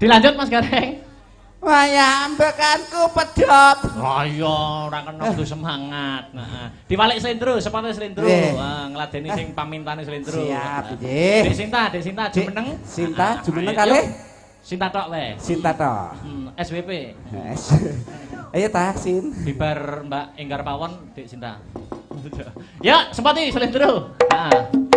Dilanjut Mas Gareng. Wayah ambekanku pedhot. Oh iya, ora kena kudu semangat. Heeh. Diwalik slendro, sepatu slendro. Ngladeni sing pamintane slendro. Siap, nggih. Dek Sinta jumeneng. Sinta jumeneng kalih. Sinta tok le. Sinta tok. SWP. Ayo ta, Sin. Bibar Mbak Enggar Pawon, Dek Sinta. Ya, sepati slendro. Heeh.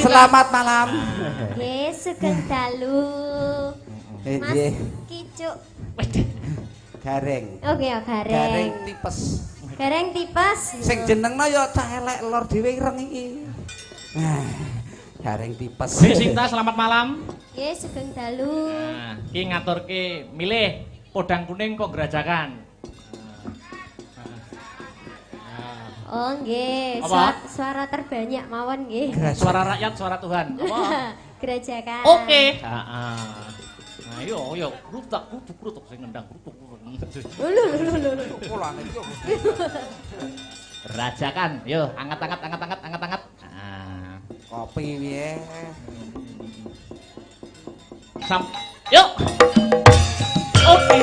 Selamat malam. Nggih, sugeng dalu. Mas Kicuk. Gareng. Oke, ya Gareng. Gareng tipes. Gareng tipes. Sing jenengno ya cah elek lor dhewe ireng iki. Gareng tipes. Dek Sinta selamat malam. Nggih, sugeng dalu. Nah, iki ngaturke milih podang kuning kok gerajakan. Oh nggih, suara terbanyak mawon nggih. Suara rakyat, suara Tuhan. Apa? Gerajakan. Oke. Heeh. Nah, yo krutuk sing ngendang krutuk. Lho. Rajakan, yo anget-anget. Nah, Kopi piye? Yuk. Oke.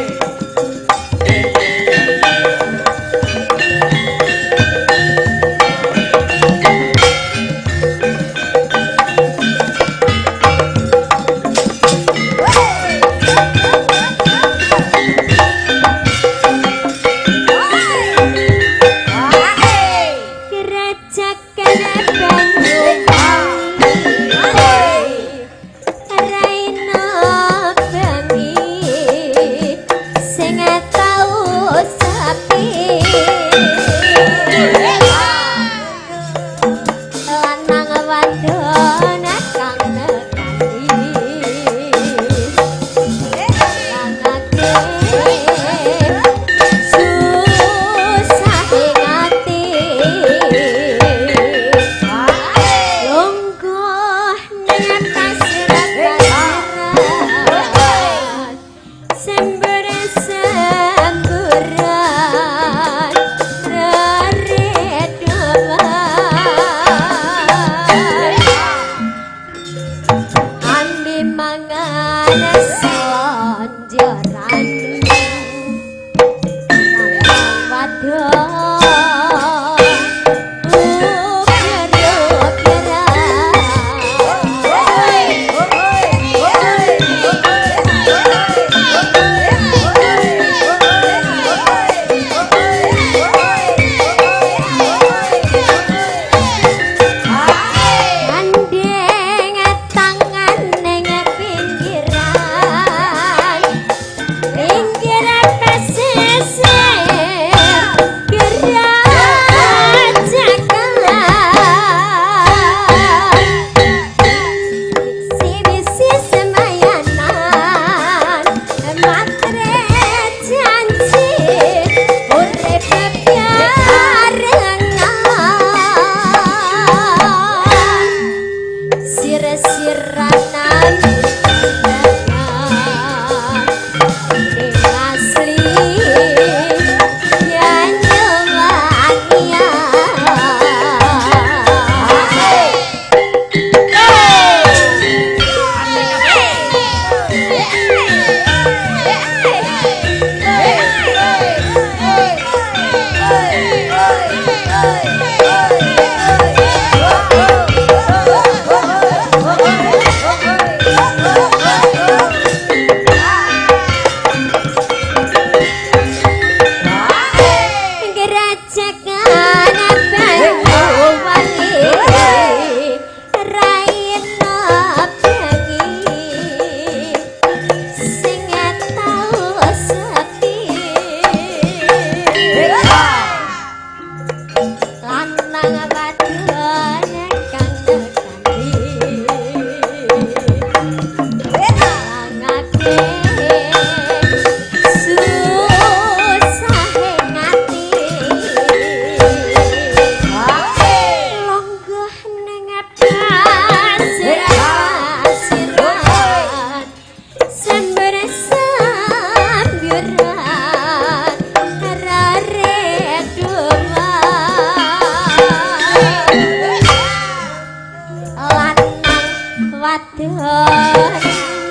wadon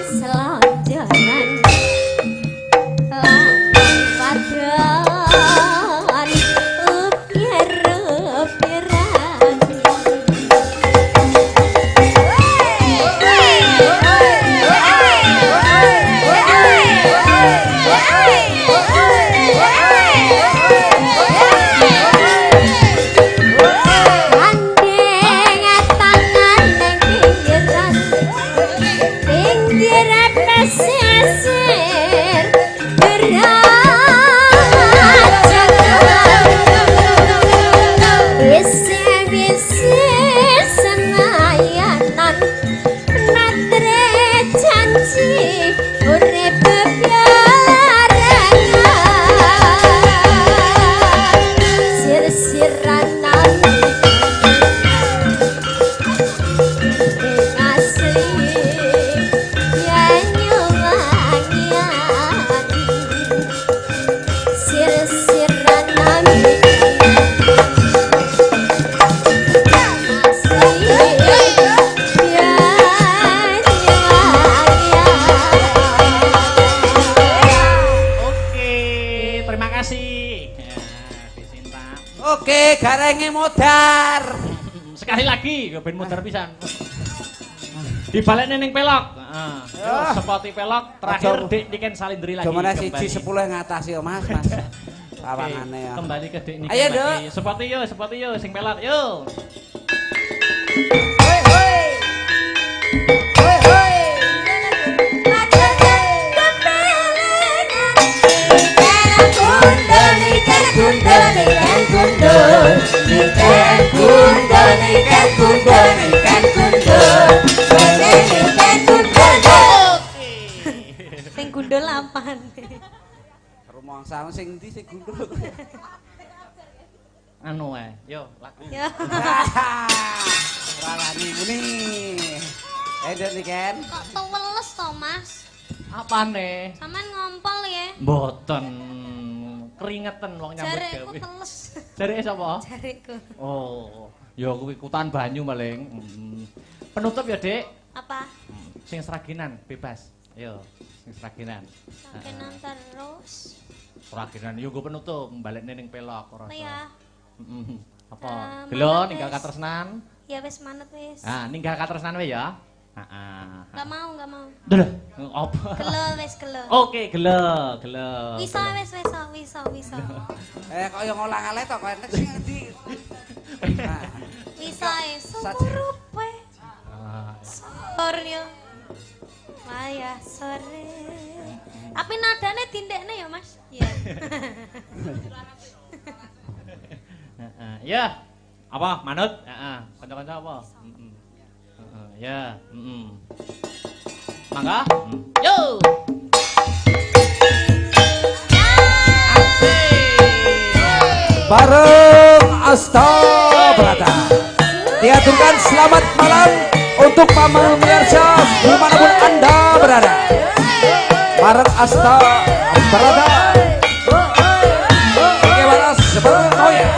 selonjonan lanang wadon upir-upiran garenge modar. Sekali lagi, ben modar pisan. Dibalekne ning pelok. Heeh. Yo sepoti pelok terakhir Dik Niken Salindri lagi. Jomane siji 10 ngatasi yo Mas. Sawangane ya. Kembali ke Dik Niken. Ayo, Dok. Sepoti yo sing pelok yo. Hoi hoi. Hoi hoi. Sing gundul lapan. Rumangsamu sing endi sing gundul? Anu wae, yo lagu. Ya. Ora wani muni. Edek Niken. Kok tuweles to, Mas? Apane? Sampean ngompol ya. Mboten. Keringetan wong nyambut Jareku gawe. teles. Jareke sapa? Jareku. Oh, ya kuwi kutan banyu maling. Penutup ya, Dik. Apa? Sing seraginan bebas. Yo, sing seraginan. Sampeyan terus. Seraginan yo go penutup balekne ning pelok ora. Apa ya? Apa? Manut Gelo wis. ninggal katresnan. Ya wis manut wis. Ah, ninggal katresnan wae ya. Heeh. Enggak mau. Duh, apa? Gelo wis gelo. Oke, gelo. Wisa wis wisa. Kok yo ngolang-alah to kok enek sing endi. Wisa surupe. Sorry. Maya sore. Tapi nadane dindekne ya, Mas. Iya. Heeh. Ya. Apa? Manut? Heeh. Kanca-kanca apa? Heeh. Heeh, ya. Heeh. Mangga? Yo. Bareng Asta Brata. Diaturkan selamat malam untuk paman pemirsa dimanapun Anda berada. Bareng Asta Brata. Bagaimana seperti oh ya.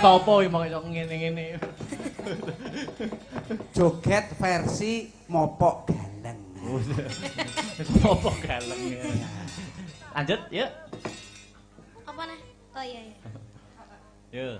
joget apa iki mok ngene-ngene. Joget versi mopok galeng. Mopok galeng. Lanjut, yuk. Apa nih? Oh iya iya. Yuk.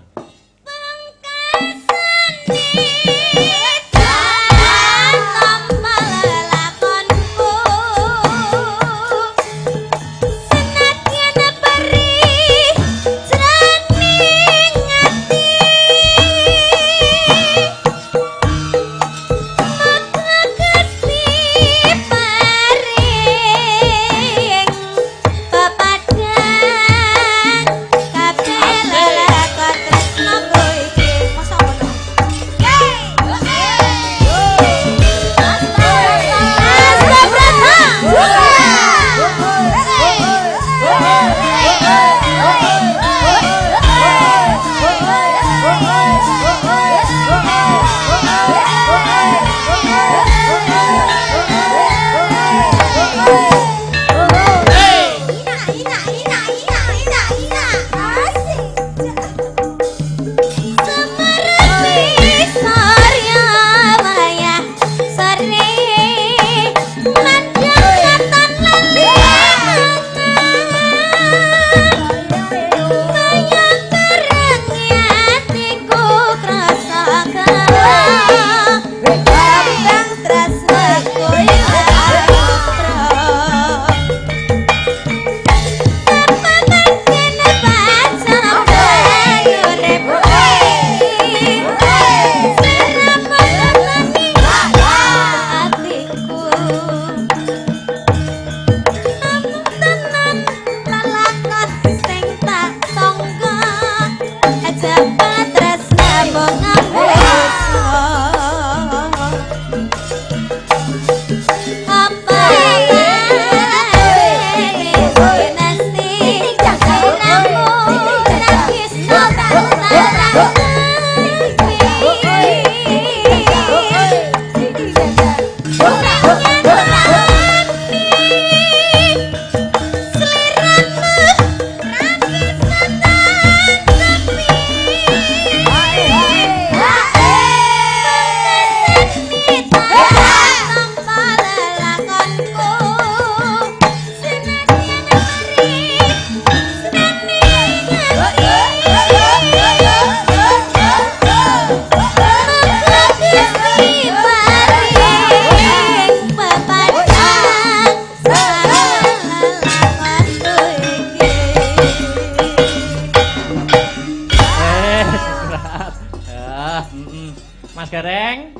Gareng.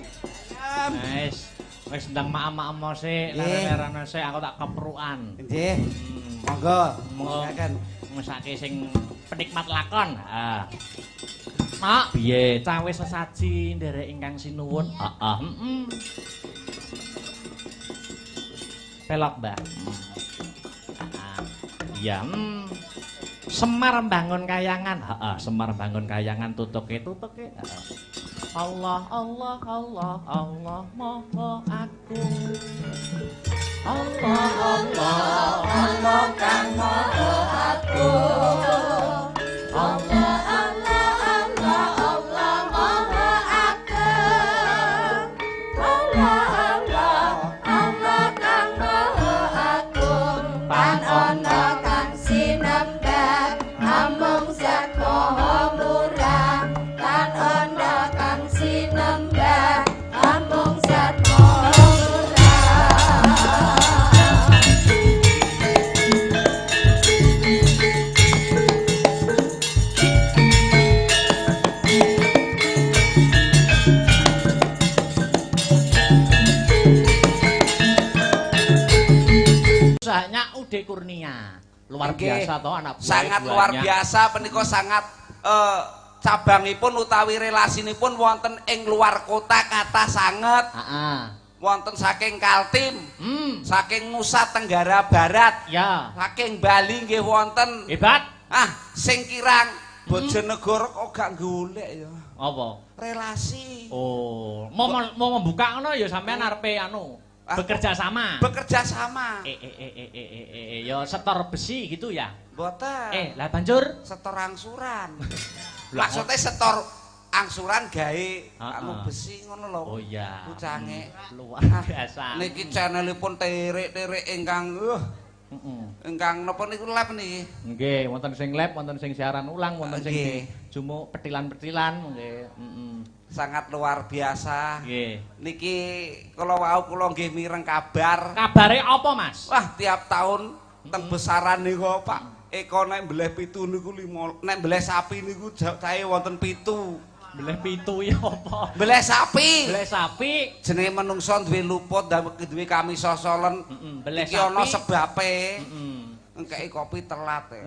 Nice. Wis ndang maam-maam sik, leren-leren sik aku tak keprukan. Nggih. Monggo, monggo mesake sing penikmat lakon. Ha. Mak, piye? Cawe sesaji nderek ingkang sinuwun. Heeh, Pelok, Mbah. Iya, Semar bangun kayangan. Heeh, Semar bangun kayangan tutuke. Allah Allah Allah Allah Maha Agung. Allah Allah Allah Kang Maha Agung. Allah Allah Allah Allah Maha Agung. Allah Allah Allah Kang Maha Agung. Pan ana kang sinembah amung zat maha murah. Pan ana kang sinembah amung zat maha usahanya Ude Kurnia. Luar biasa toh anak buah. Sangat luar biasa menika sangat cabangipun utawi relasinipun wonten ing luar kota kathah sanget. Heeh. Wonten saking Kaltim, saking Nusa Tenggara Barat, ya. Saking Bali nggih wonten. Hebat. Sing kirang Bojonegoro kok gak golek ya. Apa? Relasi. Oh, mau membuka ngono ya sampean arepe anu. Bekerja sama. Bekerja sama. Ya setor besi gitu ya. Mboten. Lah banjur Setor angsuran. Maksudnya setor angsuran gawe anu besi ngono lho. Oh iya. Bucange Luar biasa. niki channelipun terik-terik ingkang ingkang napa niku lab niki. Nggih, wonten sing live, wonten sing siaran ulang, wonten sing Nggih. jumuk petilan-petilan nggih. Sangat luar biasa. Nggih. Niki kula wau kula nggih mireng kabar. Kabare apa, Mas? Wah, tiap tahun teng besaran niku Pak Eko nek mbleh 7 niku 5, nek mbleh sapi niku cahe wonten 7. Beleh pitu ya apa? Mbleh sapi. Beleh sapi. Jenenge menungso duwe luput, duwe kami sosolen. Beleh Iki sapi. ana sebabe. Engkei kopi telat ya.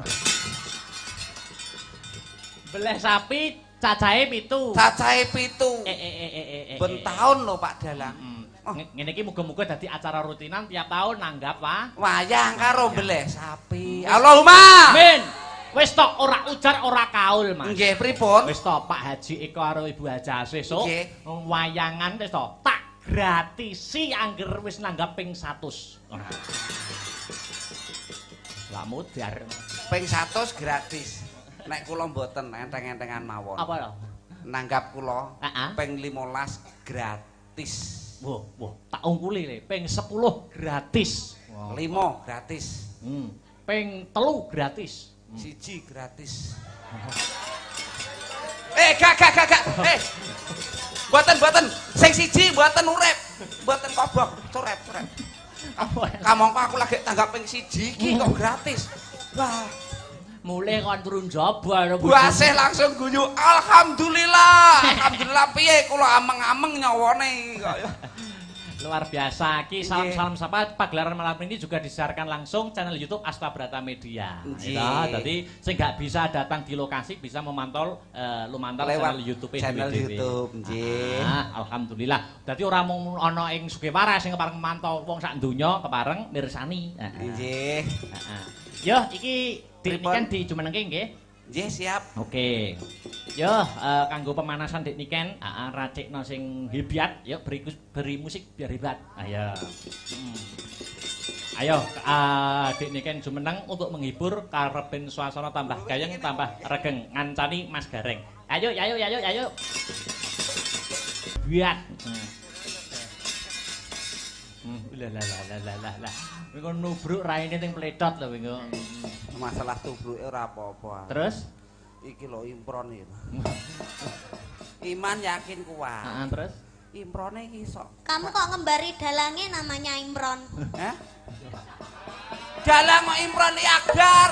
Beleh sapi cacahe pitu. Cacahe 7. Ben taun lho Pak Dalang. Ngene iki muga-muga dadi acara rutinan tiap tahun nanggap, Pak. Wayang karo mbleh sapi. Allahumma. Amin. Wis tok ora ujar ora kaul, Mas. Nggih, pripun? Wis tok Pak Haji Eko karo Ibu Haja sesuk Nggih. wayangan wis tok tak gratisi angger wis nanggap ping 100. Lah mudar. Ping 100 gratis. Nek kula mboten enteng-entengan mawon. Apa lho? Nanggap kula Heeh. ping 15 gratis. Wah, tak ungkuli le, ping 10 gratis. 5 gratis. Ping 3 gratis. 1 gratis. Gak. Mboten. Sing siji mboten urip. Mboten kobok, curep. Kamangka aku lagi tanggap ping 1 iki kok gratis. Wah, Mulai kon turun jaba. buasih langsung guyu. Alhamdulillah. Alhamdulillah piye kula ameng-ameng nyawane kaya. Luar biasa. Ki salam-salam sapa pagelaran malam ini juga disiarkan langsung channel YouTube Asta Brata Media. Ya, jadi sing gak bisa datang di lokasi bisa memantau lumantar channel YouTube channel YouTube nggih. Alhamdulillah. Dadi ora mung ana ing Sugihwaras sing kepareng mantau wong sak donya kepareng mirsani. Nggih. Yo iki kan dijumenengke nggih. Nggih, siap. Oke. Yo, kanggo pemanasan Dik Niken, racikno sing hebat, yo beri musik biar hebat. Ayo. Ayo, Dik Niken jumeneng untuk menghibur karepen suasana tambah gayeng, tambah regeng, ngancani Mas Gareng. Ayo. Biat. Lah. Wingo nubruk raine ning pledot lho wingo. Masalah tubruke ora apa-apa. Terus iki lho impron iki. Iman yakin kuat. Terus Improne iki sok. Kamu kok ngembari dalangnya namanya Imron? Hah? Dalang kok Imron iki Akbar.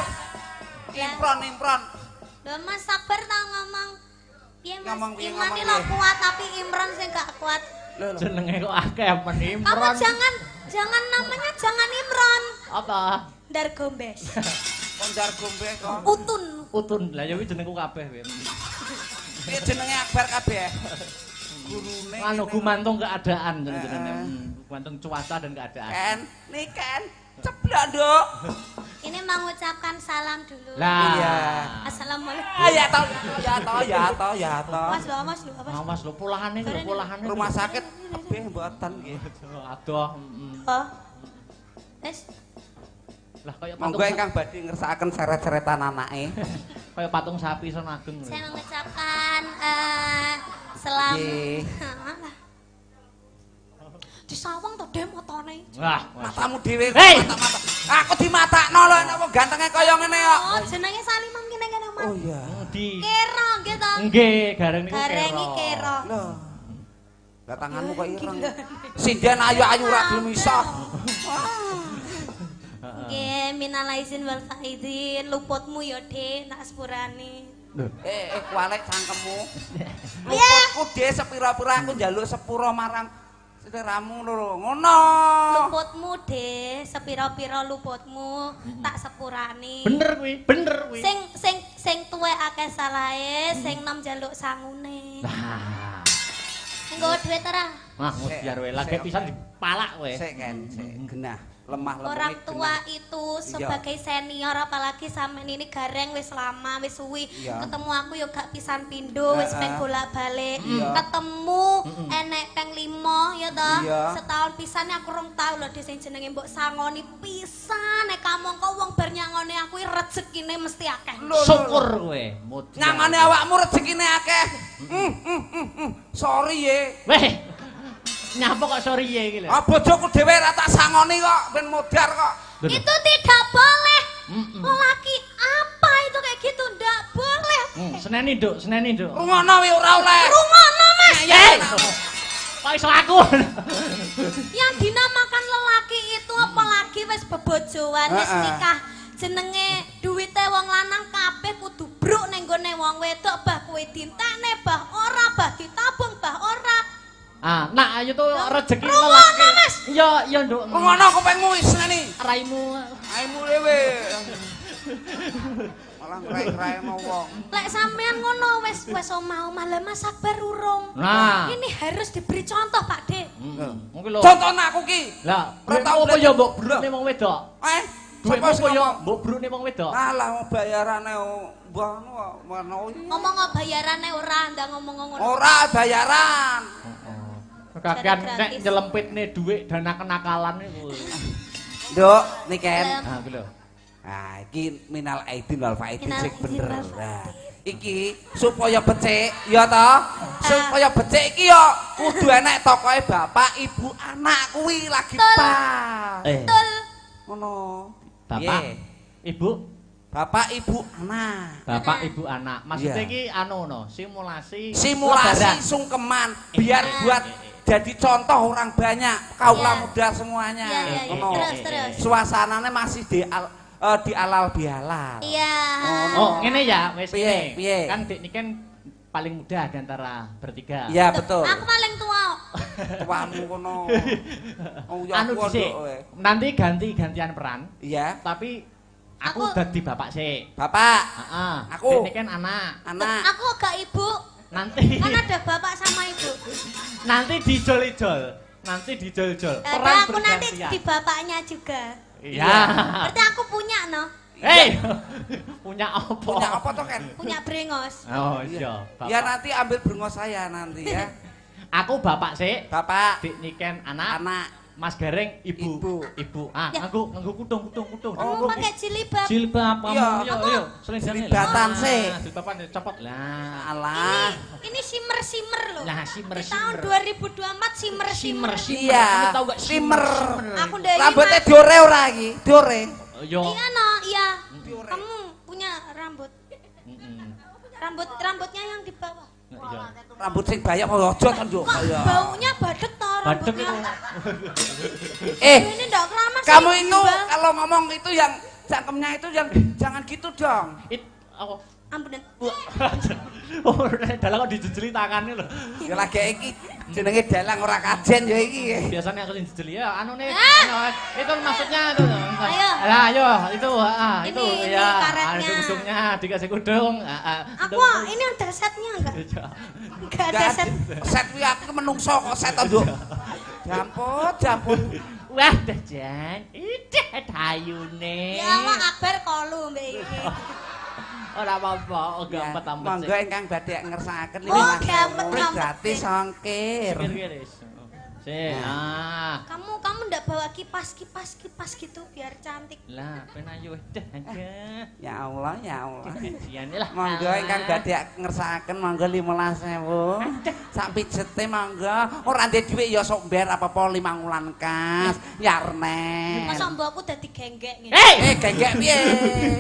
Imron. Lho Mas sabar ta ngomong. Piye Mas? Ngomong piye, Iman ngomong iki lho piye? kuat tapi Imron sing gak kuat. jenenge kok akeh men Kamu Imron. jangan namanya jangan Imron. Apa? Dar gombes. Konjar gombe kok. Utun. Lah ya kuwi jenengku kabeh kowe. Iki jenenge Akbar kabeh. Gurune. Anu gumantung keadaan jenenge. Gumantung cuaca dan keadaan. Ken, Niken, ceblok, Nduk. Ini mengucapkan salam dulu. Lah. Iya. Assalamualaikum. Ya toh. Mas lho, Mas. Awas lho polahane lho polahane. Rumah sakit kabeh mboten nggih. Aduh. Oh. Wes, Lah kaya Monggo patung ingkang badhe ngersakaken seret-seretan anake. kaya patung sapi son ageng lho. saya mengucapkan selamat. Nggih. Disawang to Dem motone. Wah, Matamu dhewe Hei! mata-mata. Aku dimatakno lho nek wong gantenge kaya ngene kok. Oh, jenenge Salimam kene Mas. Oh iya. di Kero nggih to. nggih gareng niku Garengi kero. Loh. Lah tanganmu kok ireng. Sinden ayu-ayu ra gelem iso. Nggih, minal aizin wal faizin, luputmu ya Dik, nak sepurane. Kualek cangkemmu. Luputku dhe sepira-pira aku njaluk sepura marang sederamu lho. Ngono. Luputmu Dik, sepira-pira luputmu tak sepurane. bener kuwi. Sing tuwek akeh salahe, sing nom njaluk sangune. Nah. Nggo dhuwit ora? Wah, biar wae lagi pisan dipalak kowe. Sik Ken, sik genah. lemah lembut. Orang tua itu sebagai senior apalagi sampean ini gareng wis lama wis suwi ketemu aku yo gak pisan pindho wis peng bolak-balik ketemu enek peng 5 ya toh setahun pisan aku rong tau lho sing jenenge mbok sangoni pisan nek kamangka wong bar nyangoni aku rezekine mesti akeh syukur kowe nyangoni awakmu rezekine akeh sorry ye weh nyapa kok sorry ye iki lho. Bojoku dhewe ra tak sangoni kok, ben modar kok. Itu tidak boleh. Lelaki apa itu kayak gitu ndak boleh. Seneni, Nduk, seneni, Nduk. Rungono wi ora oleh. Rungono, Mas. Kok iso aku. Yang dinamakan lelaki itu apalagi wis bebojoan, wis nikah. Jenenge duwite wong lanang kabeh kudu bruk ning gone wong wedok, bah kowe dintekne, bah ora, bah ditabung, bah ora. Nah ayo tuh rezeki lelaki. Iya, Nduk. Ngono kupingmu wis ngene. Raimu dhewe. Malah ngrai-ngraino wong. Lek sampean ngono wis omah-omah lah Mas Akbar urung. Nah, ini harus diberi contoh, Pak De. Mungkin lho. Contohna aku ki. Lah, apa ya mbok brune wong wedok? Duit apa ya mbok brune wong wedok? Alah bayarane mbah ngono. Ngomong bayarane ora, ndak ngomong ngono. Ora bayaran. Kakean nek nyelempitne dhuwit dana kenakalan niku. Nduk, Niken. Iki lho. Iki minal aidin wal faidin sing bener. Iki supaya becik ya toh. Supaya becik iki ya kudu enek tokoe bapak, ibu, anak kuwi lagi pas. Betul. Ngono. Bapak, ibu, bapak, ibu, anak. Bapak, ibu, anak. Maksudnya iki anu no, simulasi sungkeman biar buat jadi contoh orang banyak kaula muda semuanya. Terus. Suasananya masih di alal bihalal. Iya. Oh, ngene ya, wis piye? Kan Dik niki kan paling muda di antara bertiga. Iya, betul. Aku paling tua. Tuamu kono. Anu dhisik. Nanti ganti-gantian peran. Iya. Tapi aku dadi bapak sik. Bapak. Heeh. Aku. Dik niki kan anak. Aku gak ibu. Nanti kan ada bapak sama ibu. Nanti dijol-jol. Peran aku nanti di bapaknya juga. Iya. Berarti aku punya no. Punya apa? Punya apa toh Ken? Punya brengos. Oh iya. Ya nanti ambil brengos saya nanti ya. Aku bapak sik. Bapak. Dik Niken anak. Mas Gareng ibu. Nganggo kutung. Oh, pakai jilbab. Jilbab kamu. Yo, selendangane. Jilbatan sih. Jilbaban copot lah. Alah. Ini simmer loh. Nah, simmer. Tahun 2024 simmer. Iya. Kamu tahu gak simmer? Aku dari rambutnya diore ora iki? Diore. Iya no, iya. Kamu punya rambut. Rambutnya yang di bawah. Rambut sing banyak kok aja kan yo. Baunya badek toh rambutnya. Ini ndak keramas. Kamu itu kalau ngomong itu yang cangkemnya itu yang jangan gitu dong. Ampunan. Oh, dalang kok dijejeli tangane lho. Ya lagi iki jenenge dalang ora kajen ya iki. Biasanya aku dijejeli ya anu nih. Itu maksudnya itu. Ayo. Itu itu ya. Ada kudungnya, dikasih kudung. Aku ini ada setnya enggak? Enggak ada set. Set kuwi aku menungso kok set to, Nduk. Jamput. Wah, Jan. Ide dayune. Ya, Mak Akbar kolu mbek iki. Ora apa-apa, gampet-ampet. Monggo ingkang badhe ngersakaken Oh, gampet-ampet. gratis ongkir. Kamu ndak bawa kipas gitu biar cantik. Lah, ben ayo dah aja. Ya Allah. Lah. Monggo ingkang badhe ngersakaken monggo 15.000. Sak pijete monggo. Ora ndek dhuwit ya sok mber apa-apa 5 wulan kas. Yarnen. Mosok mbokku dadi genggek ngene. Genggek piye?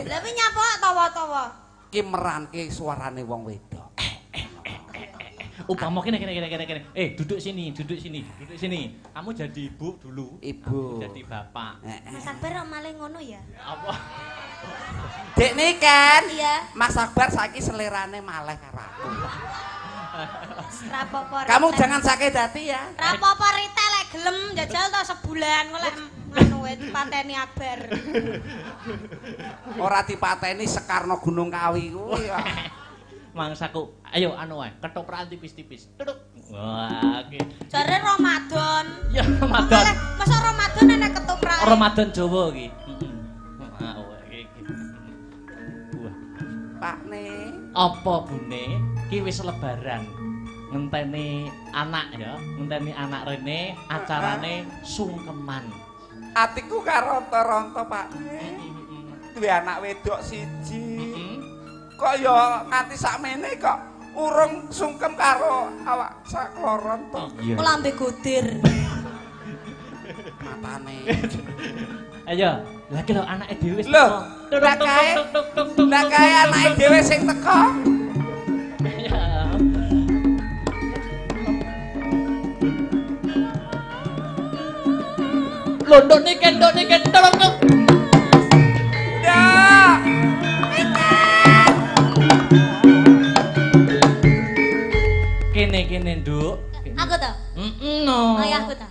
Lah piye nyapa tawa-tawa? Ki meranke suarane wong wedok. Upama kene. Duduk sini. Kamu jadi ibu dulu. Ibu. Jadi bapak. Mas Akbar malah ngono ya? Apa? Dek Niken. Iya. Mas Akbar saiki selerane maleh karo aku. Rapopo. Kamu jangan sakit hati ya. Rapopo retail lek gelem njajal to sebulan kok lek anu dipateni Akbar. Ora dipateni Sekarno Gunung Kawi kuwi. Mangsaku, ayo anu wae, ketoprak tipis-tipis. Duduk. Wah, oke. Jare Ramadan. Ya Ramadan. Masa Ramadan enek ketoprak. Ramadan Jawa iki. Buah. Pakne. Apa bune? Ki wis lebaran. Ngenteni anak ya, ngenteni anak rene acarane sungkeman. Atiku karonto-ronto, Pakne. Duwe anak wedok siji. Kok ya nganti sakmene kok urung sungkem karo awak sakloron to. Lambe godir. Matane. Ayo, lagi lho anake dhewe wis Lho, teko. Lah kae anake dhewe sing teko. Lho nduk niki tolong. Ya. Kene Nduk. Aku to. No. Ayahku to.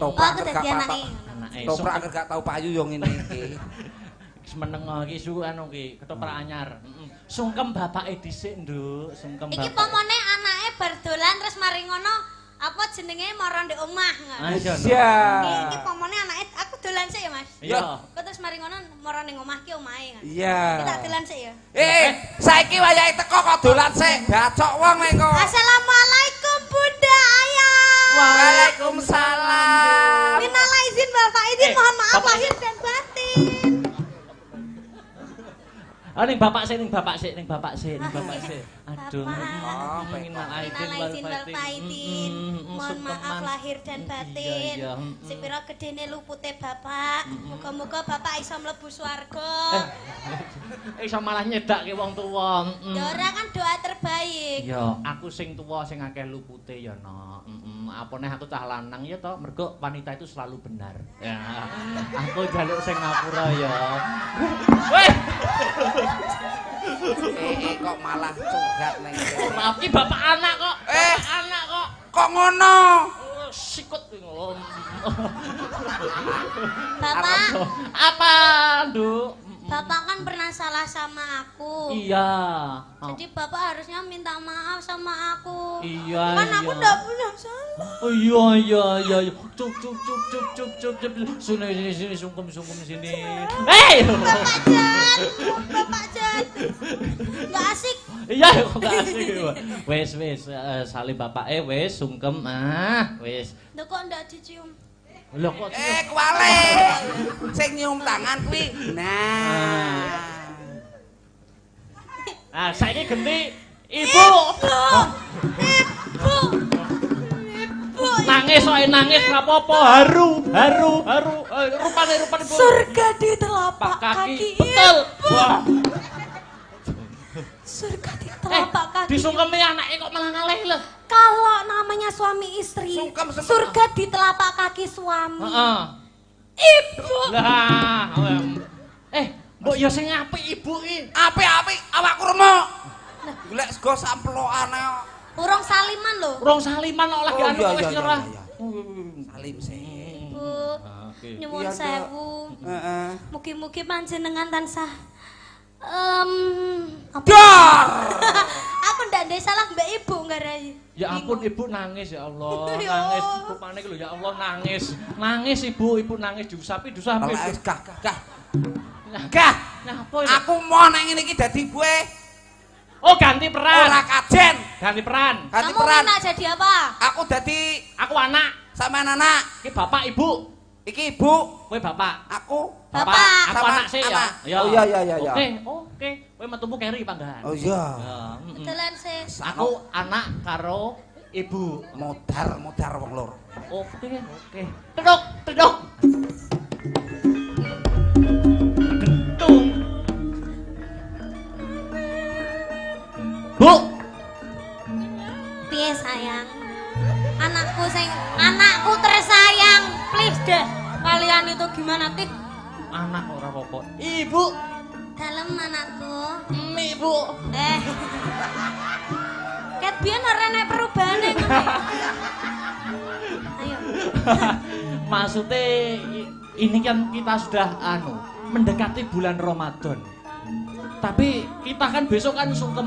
Toprak Aku dadi anake. Toprak gak tau payu yo ngene iki. Wis meneng iki su anu ki, ketoprak anyar. Sungkem bapake dhisik, Nduk. Sungkem bapak. Iki pomone anake bar dolan terus mari ngono apa jenenge mara ndek omah. Iya. Iki pomone anake aku dolan sik ya, Mas. Iya. Kok terus mari ngono mara ning omah ki omahe kan. Iya. Kita dolan sik ya. Saiki wayahe teko kok dolan sik. Bacok wong engko. Assalamualaikum Bunda Ayah. Waalaikumsalam. Minal izin Bapak izin mohon maaf Bapak lahir dan batin. Ning bapak sik. Aduh. Minal izin wal faizin. Mohon maaf lahir dan batin. Sepira gedene lupute Bapak. Muga-muga Bapak iso mlebu swarga. Iso malah nyedakke wong tuwa. Ya ora kan doa terbaik. Ya, aku sing tuwa sing akeh lupute ya, Nok. Apa neh aku cah lanang ya toh, mergo wanita itu selalu benar. Ya. Aku jaluk sing ngapura ya. Weh. Kok malah curhat ning kene. Maaf ki bapak anak kok. Kok ngono? Sikut Bapak, apa, Nduk? Bapak kan pernah salah sama aku. Iya. Jadi Bapak harusnya minta maaf sama aku. Iya. Kan aku enggak punya salah. Oh iya. Cuk. Sini sungkem sini. Hei! Bapak Jan. Enggak asik. Iya, enggak asik. Wes salim bapake wes sungkem wes. Lho kok enggak dicium? Lho kok Kuale. Sing nyium tangan kuwi. Nah. Saiki genti Ibu. Nangis nangis ora apa-apa, haru. Rupane Ibu. Surga di telapak kaki. Betul. Wah. Surga di telapak kaki. Disungkemi anake kok malah ngalih lho. Kalau namanya suami istri, Sungkem. surga di telapak kaki suami. Heeh. Ibu. Lah, mbok ya sing apik Ibu iki. Apik awakku remuk. Golek sego samplokane. Urung saliman lho. Urung saliman kok lagi anu wis nyerah. Salim sih. Bu, nyuwun Iya, Dok. sewu. Heeh. Mugi-mugi panjenengan tansah apa? Dar. Aku ndak ndek salah Mbak Ibu ngarai. Ya ampun Ibu nangis ya Allah, Ya nangis. Allah. Rupane iki lho ya Allah nangis. Nangis Ibu nangis diusapi. Teles gah. Napa iki? Aku mau nang ngene iki dadi gue. Oh, ganti peran. Ora kajen. Ganti peran. Ganti Kamu peran. minta jadi apa? Aku dadi Aku anak. sampean anak. Iki bapak Ibu. Iki ibu. Kowe bapak. Aku. Bapak. Aku Sama anak sih ya. anak. Ya. Oh, iya. Oke. Kowe metumu keri panggahan. Oh iya. Ya, Betulan sis. Aku anak karo Ibu. Modar wong loro. Oke. Tedok. Gentung. Bu. Piye sayang? Anakku tersayang. Please deh. Kalian itu gimana tik? Anak ora apa-apa. Ibu. Dalem anakku. Ibu. Ket biyen ora enek perubahane ngono. Ayo. Maksudnya ini kan kita sudah mendekati bulan Ramadan. Tapi kita kan besok kan sungkem